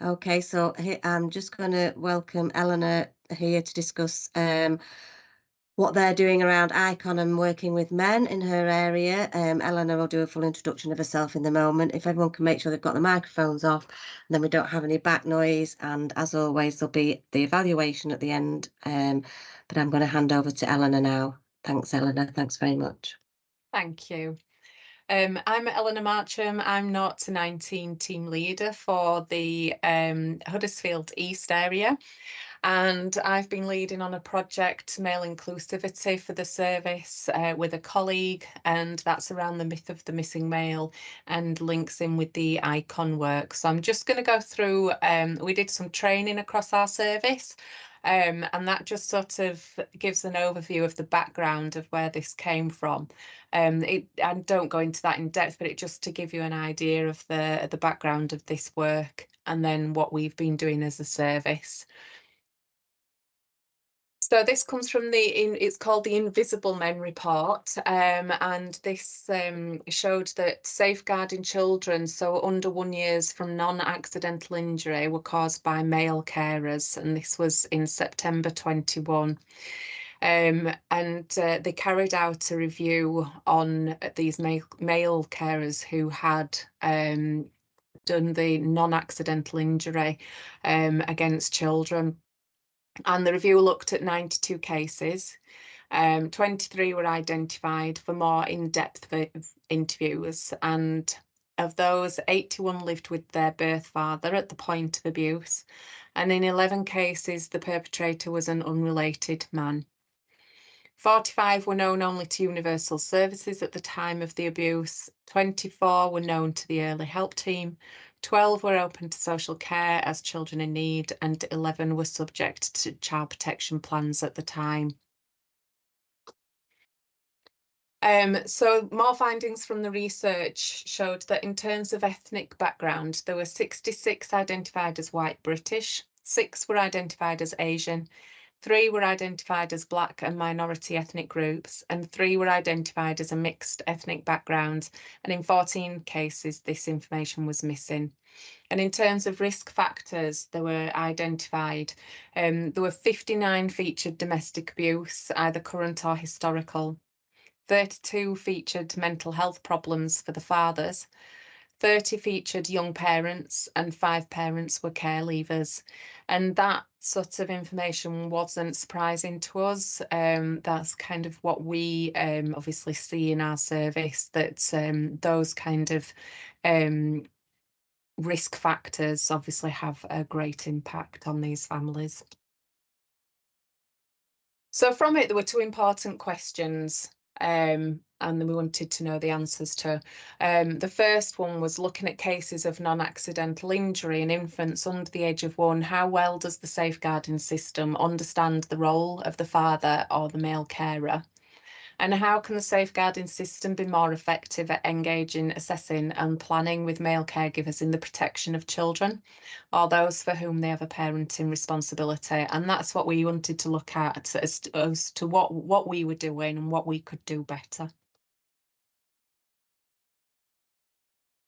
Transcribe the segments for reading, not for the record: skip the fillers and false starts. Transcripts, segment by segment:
Okay, so I'm just going to welcome Eleanor here to discuss what they're doing around ICON and working with men in her area. Eleanor will do a full introduction of herself in the moment. If everyone can make sure they've got the microphones off, then we don't have any back noise. And as always, there'll be the evaluation at the end. But I'm going to hand over to Eleanor now. Thanks, Eleanor. Thanks very much. Thank you. I'm Eleanor Marcham. I'm 0 to 19 team leader for the Huddersfield East area. And I've been leading on a project, Male Inclusivity, for the service with a colleague, and that's around the myth of the missing male and links in with the ICON work. So I'm just going to go through, we did some training across our service, and that just sort of gives an overview of the background of where this came from. I don't go into that in depth, but it just to give you an idea of the background of this work and then what we've been doing as a service. So this comes from it's called the Invisible Men Report, and this showed that safeguarding children, so under 1 year from non-accidental injury, were caused by male carers, and this was in September 21. And they carried out a review on these male carers who had done the non-accidental injury against children. And the review looked at 92 cases. 23 were identified for more in-depth interviews, and of those, 81 lived with their birth father at the point of abuse, and in 11 cases, the perpetrator was an unrelated man. 45 were known only to universal services at the time of the abuse, 24 were known to the early help team, 12 were open to social care as children in need, and 11 were subject to child protection plans at the time. So more findings from the research showed that in terms of ethnic background, there were 66 identified as white British, 6 were identified as Asian, 3 were identified as Black and minority ethnic groups, and 3 were identified as a mixed ethnic background. And in 14 cases, this information was missing. And in terms of risk factors, they were identified. There were 59 featured domestic abuse, either current or historical. 32 featured mental health problems for the fathers. 30 featured young parents, and 5 parents were care leavers. And that sort of information wasn't surprising to us. That's kind of what we obviously see in our service, that those kind of risk factors obviously have a great impact on these families. So from it, there were 2 important questions. And we wanted to know the answers to. The first one was looking at cases of non-accidental injury in infants under the age of 1. How well does the safeguarding system understand the role of the father or the male carer? And how can the safeguarding system be more effective at engaging, assessing and planning with male caregivers in the protection of children or those for whom they have a parenting responsibility? And that's what we wanted to look at as to what we were doing and what we could do better.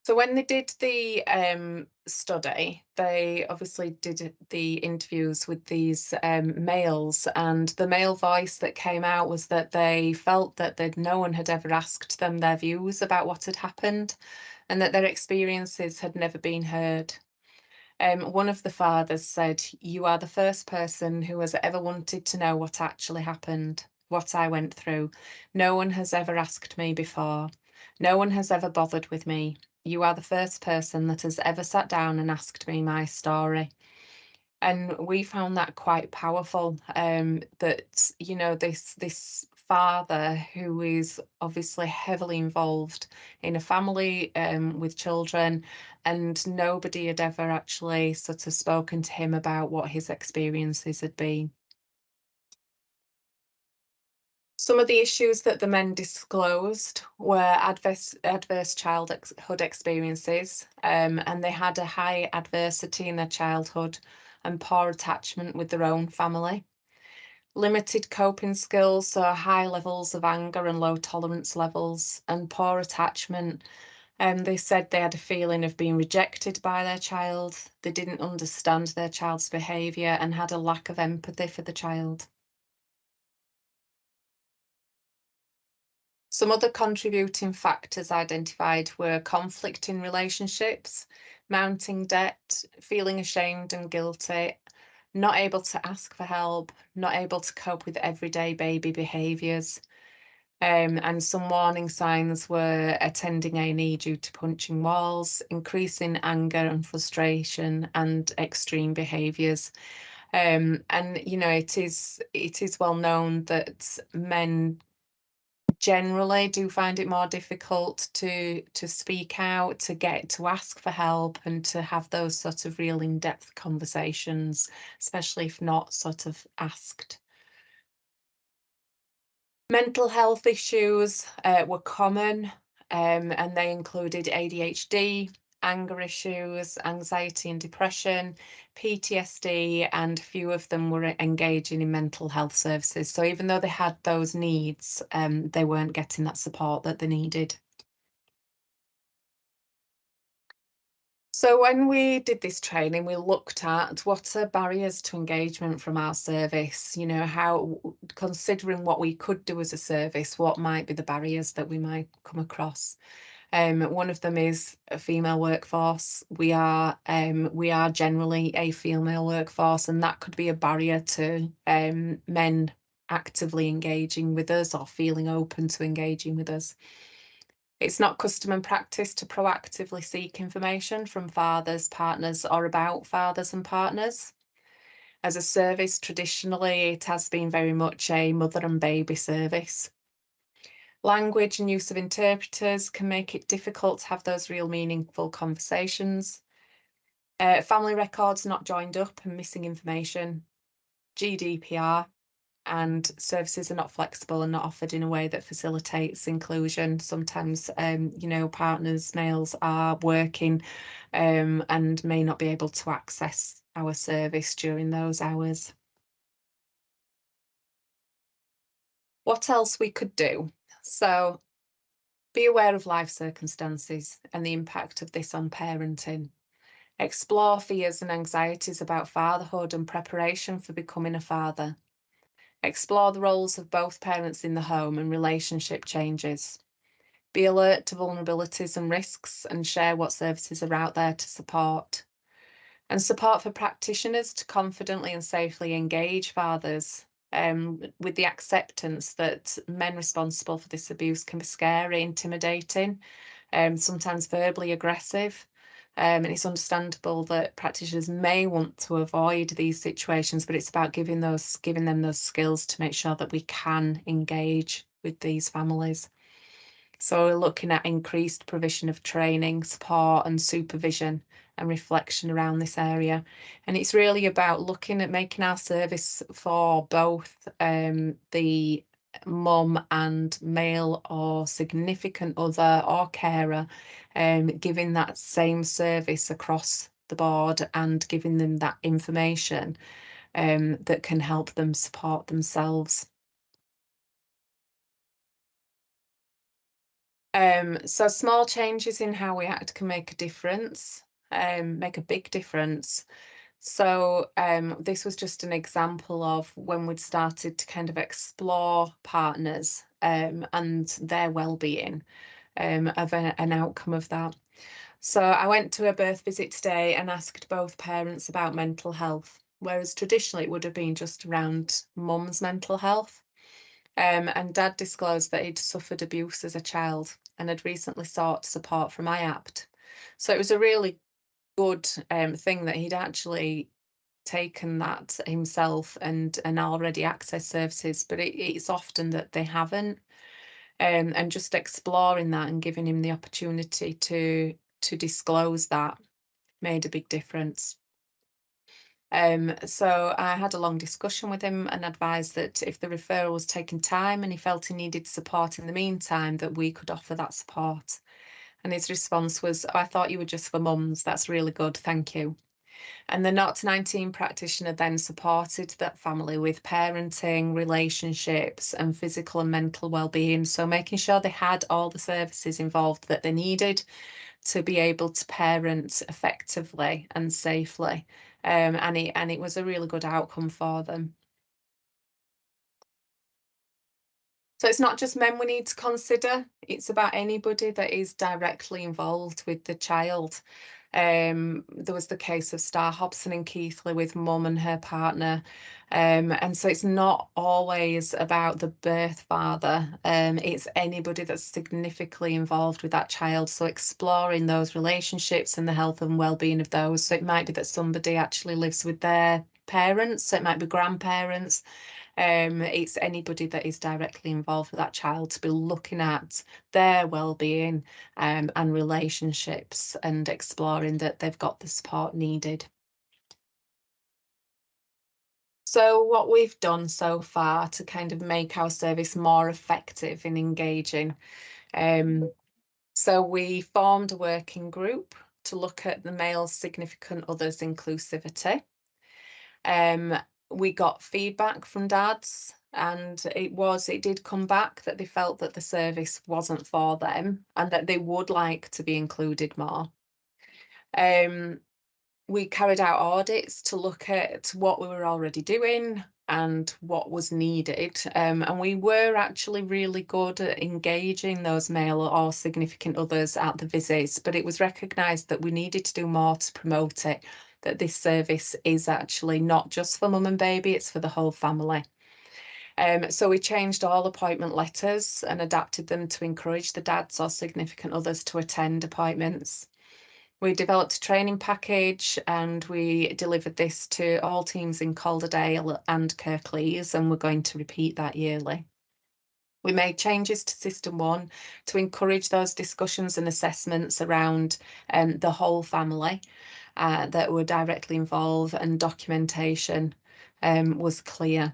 So when they did the study, they obviously did the interviews with these males, and the male voice that came out was that they felt that no one had ever asked them their views about what had happened, and that their experiences had never been heard. One of the fathers said, "You are the first person who has ever wanted to know what actually happened, what I went through. No one has ever asked me before. No one has ever bothered with me. You are the first person that has ever sat down and asked me my story." And we found that quite powerful, that, you know, this father who is obviously heavily involved in a family with children, and nobody had ever actually sort of spoken to him about what his experiences had been. Some of the issues that the men disclosed were adverse childhood experiences, and they had a high adversity in their childhood and poor attachment with their own family. Limited coping skills, so high levels of anger and low tolerance levels, and poor attachment. They said they had a feeling of being rejected by their child. They didn't understand their child's behaviour and had a lack of empathy for the child. Some other contributing factors identified were conflict in relationships, mounting debt, feeling ashamed and guilty, not able to ask for help, not able to cope with everyday baby behaviours. And some warning signs were attending A&E due to punching walls, increasing anger and frustration, and extreme behaviours. And you know, it is well known that men generally do find it more difficult to speak out, to ask for help, and to have those sort of real in-depth conversations, especially if not sort of asked. Mental health issues were common, and they included ADHD, anger issues, anxiety and depression, PTSD, and a few of them were engaging in mental health services. So even though they had those needs, they weren't getting that support that they needed. So when we did this training, we looked at what are barriers to engagement from our service, you know, how, considering what we could do as a service, what might be the barriers that we might come across. One of them is a female workforce. We are generally a female workforce, and that could be a barrier to men actively engaging with us or feeling open to engaging with us. It's not custom and practice to proactively seek information from fathers, partners, or about fathers and partners. As a service, traditionally, it has been very much a mother and baby service. Language and use of interpreters can make it difficult to have those real meaningful conversations. Family records not joined up and missing information. GDPR, and services are not flexible and not offered in a way that facilitates inclusion. Sometimes, you know, partners, males are working and may not be able to access our service during those hours. What else we could do? So be aware of life circumstances and the impact of this on parenting. Explore fears and anxieties about fatherhood and preparation for becoming a father. Explore the roles of both parents in the home and relationship changes. Be alert to vulnerabilities and risks and share what services are out there to support. And support for practitioners to confidently and safely engage fathers with the acceptance that men responsible for this abuse can be scary, intimidating, sometimes verbally aggressive. And it's understandable that practitioners may want to avoid these situations, but it's about giving them those skills to make sure that we can engage with these families. So we're looking at increased provision of training, support and supervision and reflection around this area. And it's really about looking at making our service for both the mum and male or significant other or carer, giving that same service across the board and giving them that information that can help them support themselves. So small changes in how we act can make a difference, make a big difference. So this was just an example of when we'd started to kind of explore partners and their well-being of an outcome of that. So I went to a birth visit today and asked both parents about mental health, whereas traditionally it would have been just around mum's mental health. And Dad disclosed that he'd suffered abuse as a child and had recently sought support from IAPT. So it was a really good thing that he'd actually taken that himself and already accessed services, but it's often that they haven't. And just exploring that and giving him the opportunity to disclose that made a big difference. So I had a long discussion with him and advised that if the referral was taking time and he felt he needed support in the meantime, that we could offer that support. And his response was, "Oh, I thought you were just for mums. That's really good. Thank you." And the 0 to 19 practitioner then supported that family with parenting, relationships, and physical and mental well-being. So making sure they had all the services involved that they needed to be able to parent effectively and safely. And it was a really good outcome for them. So it's not just men we need to consider, it's about anybody that is directly involved with the child. There was the case of Star Hobson and Keithley with mum and her partner. And so it's not always about the birth father, it's anybody that's significantly involved with that child. So exploring those relationships and the health and well-being of those. So it might be that somebody actually lives with their parents, so it might be grandparents. It's anybody that is directly involved with that child to be looking at their well-being and relationships and exploring that they've got the support needed. So what we've done so far to kind of make our service more effective in engaging. So we formed a working group to look at the male significant others inclusivity. We got feedback from dads, and it did come back that they felt that the service wasn't for them and that they would like to be included more. We carried out audits to look at what we were already doing and what was needed. And we were actually really good at engaging those male or significant others at the visits, but it was recognised that we needed to do more to promote it, that this service is actually not just for mum and baby, it's for the whole family. So we changed all appointment letters and adapted them to encourage the dads or significant others to attend appointments. We developed a training package and we delivered this to all teams in Calderdale and Kirklees, and we're going to repeat that yearly. We made changes to System 1 to encourage those discussions and assessments around the whole family that were directly involved, and documentation was clear.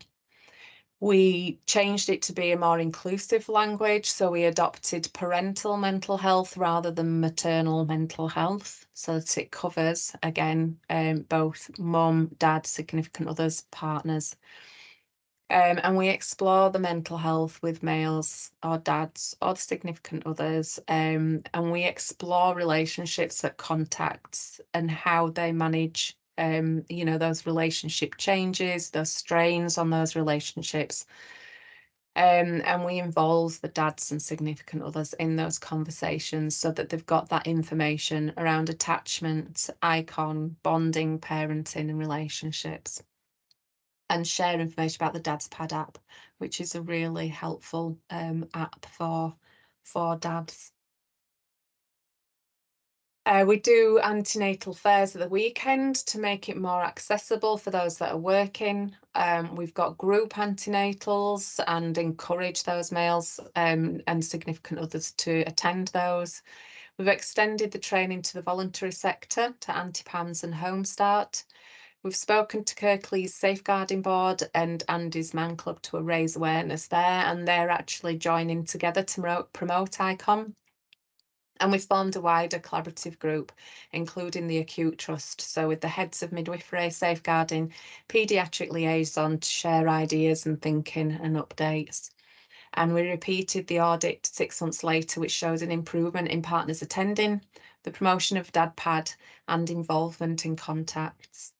We changed it to be a more inclusive language, so we adopted parental mental health rather than maternal mental health, so that it covers, again, both mum, dad, significant others, partners. And we explore the mental health with males or dads or the significant others, and we explore relationships at contacts and how they manage those relationship changes, those strains on those relationships. And we involve the dads and significant others in those conversations so that they've got that information around attachment, icon, bonding, parenting and relationships. And share information about the Dad's Pad app, which is a really helpful app for dads. We do antenatal fairs at the weekend to make it more accessible for those that are working. We've got group antenatals and encourage those males and significant others to attend those. We've extended the training to the voluntary sector, to Anti-PAMS and Home Start. We've spoken to Kirklees Safeguarding Board and Andy's Man Club to raise awareness there, and they're actually joining together to promote ICON. And we've formed a wider collaborative group, including the Acute Trust, so with the heads of midwifery, safeguarding, paediatric liaison to share ideas and thinking and updates. And we repeated the audit 6 months later, which shows an improvement in partners attending, the promotion of DadPad and involvement in contacts.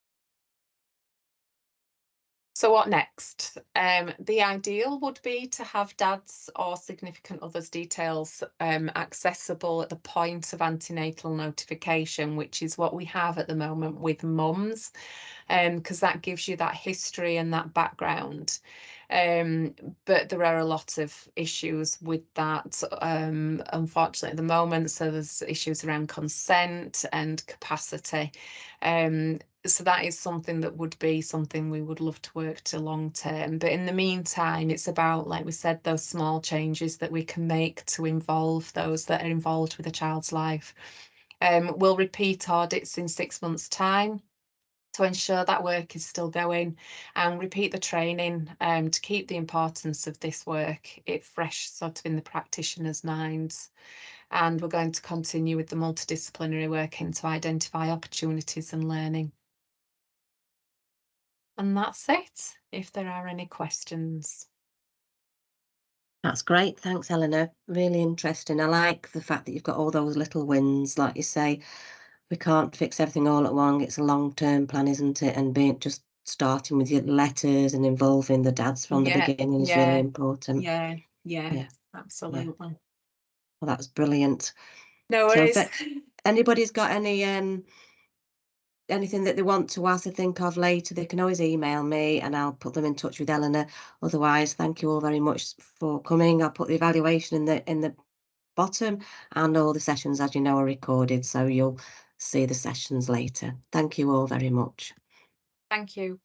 So what next? The ideal would be to have dads or significant others' details accessible at the point of antenatal notification, which is what we have at the moment with mums, because that gives you that history and that background. But there are a lot of issues with that, unfortunately, at the moment. So there's issues around consent and capacity. So that is something that would be something we would love to work to long term. But in the meantime, it's about, like we said, those small changes that we can make to involve those that are involved with a child's life. We'll repeat audits in 6 months' time to ensure that work is still going, and repeat the training to keep the importance of this work fresh sort of in the practitioners' minds. And we're going to continue with the multidisciplinary working to identify opportunities and learning. And that's it, if there are any questions. That's great. Thanks, Eleanor. Really interesting. I like the fact that you've got all those little wins. Like you say, we can't fix everything all at once. It's a long-term plan, isn't it? And being just starting with your letters and involving the dads from the Yeah, beginning is really yeah, important. yeah, yeah, Yeah, yeah. absolutely. Well, that was brilliant. No So if worries. anybody's got anything that they want to ask or think of later, they can always email me and I'll put them in touch with Eleanor. Otherwise, thank you all very much for coming. I'll put the evaluation in the bottom, and all the sessions, as you know, are recorded, so you'll see the sessions later. Thank you all very much. Thank you.